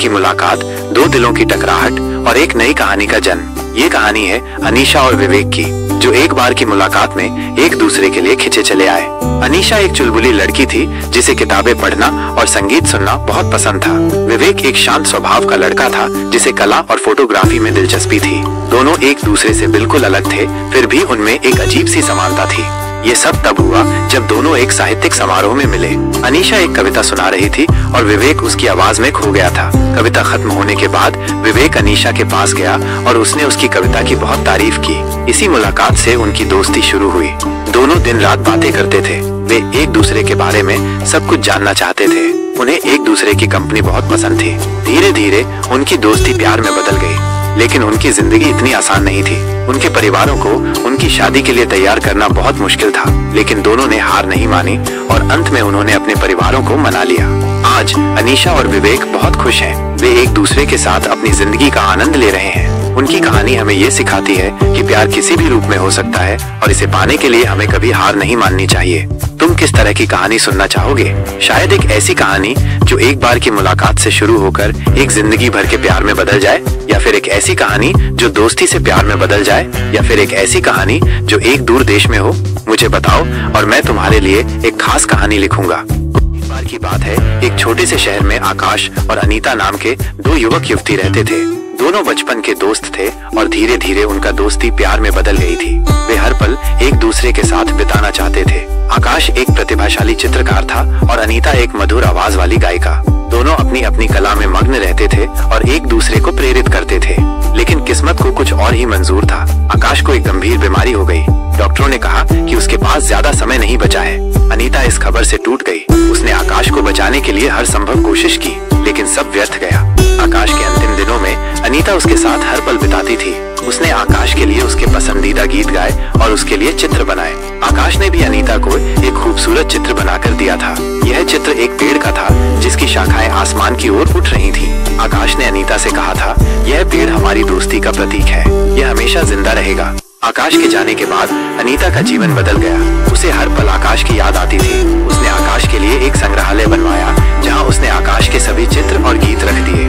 की मुलाकात, दो दिलों की टकराहट और एक नई कहानी का जन्म। ये कहानी है अनीशा और विवेक की, जो एक बार की मुलाकात में एक दूसरे के लिए खिंचे चले आए। अनीशा एक चुलबुली लड़की थी जिसे किताबें पढ़ना और संगीत सुनना बहुत पसंद था। विवेक एक शांत स्वभाव का लड़का था जिसे कला और फोटोग्राफी में दिलचस्पी थी। दोनों एक दूसरे से बिल्कुल अलग थे, फिर भी उनमें एक अजीब सी समानता थी। ये सब तब हुआ जब दोनों एक साहित्यिक समारोह में मिले। अनीशा एक कविता सुना रही थी और विवेक उसकी आवाज में खो गया था। कविता खत्म होने के बाद विवेक अनीशा के पास गया और उसने उसकी कविता की बहुत तारीफ की। इसी मुलाकात से उनकी दोस्ती शुरू हुई। दोनों दिन रात बातें करते थे। वे एक दूसरे के बारे में सब कुछ जानना चाहते थे। उन्हें एक दूसरे की कंपनी बहुत पसंद थी। धीरे धीरे उनकी दोस्ती प्यार में बदल गई, लेकिन उनकी जिंदगी इतनी आसान नहीं थी। उनके परिवारों को उनकी शादी के लिए तैयार करना बहुत मुश्किल था, लेकिन दोनों ने हार नहीं मानी और अंत में उन्होंने अपने परिवारों को मना लिया। आज अनीशा और विवेक बहुत खुश हैं। वे एक दूसरे के साथ अपनी जिंदगी का आनंद ले रहे हैं। उनकी कहानी हमें ये सिखाती है कि प्यार किसी भी रूप में हो सकता है और इसे पाने के लिए हमें कभी हार नहीं माननी चाहिए। तुम किस तरह की कहानी सुनना चाहोगे? शायद एक ऐसी कहानी जो एक बार की मुलाकात से शुरू होकर एक जिंदगी भर के प्यार में बदल जाए, या फिर एक ऐसी कहानी जो दोस्ती से प्यार में बदल जाए, या फिर एक ऐसी कहानी जो एक दूर देश में हो? मुझे बताओ और मैं तुम्हारे लिए एक खास कहानी लिखूंगा। एक बार की बात है, एक छोटे से शहर में आकाश और अनीता नाम के दो युवक युवती रहते थे। दोनों बचपन के दोस्त थे और धीरे धीरे उनका दोस्ती प्यार में बदल गई थी। वे हर पल एक दूसरे के साथ बिताना चाहते थे। आकाश एक प्रतिभाशाली चित्रकार था और अनीता एक मधुर आवाज वाली गायिका। दोनों अपनी अपनी कला में मग्न रहते थे और एक दूसरे को प्रेरित करते थे। लेकिन किस्मत को कुछ और ही मंजूर था। आकाश को एक गंभीर बीमारी हो गई। डॉक्टरों ने कहा कि उसके पास ज्यादा समय नहीं बचा है। अनीता इस खबर से टूट गई। उसने आकाश को बचाने के लिए हर संभव कोशिश की, लेकिन सब व्यर्थ गया। आकाश के अंतिम दिनों में अनीता उसके साथ हर पल बिताती थी। उसने आकाश के लिए उसके पसंदीदा गीत गाए और उसके लिए चित्र बनाए। आकाश ने भी अनीता को एक खूबसूरत चित्र बनाकर दिया था। यह चित्र एक पेड़ का था जिसकी शाखाएं आसमान की ओर उठ रही थीं। आकाश ने अनीता से कहा था, यह पेड़ हमारी दोस्ती का प्रतीक है, यह हमेशा जिंदा रहेगा। आकाश के जाने के बाद अनीता का जीवन बदल गया। उसे हर पल आकाश की याद आती थी। उसने आकाश के लिए एक संग्रहालय बनवाया जहाँ उसने आकाश के सभी चित्र और गीत रख दिए।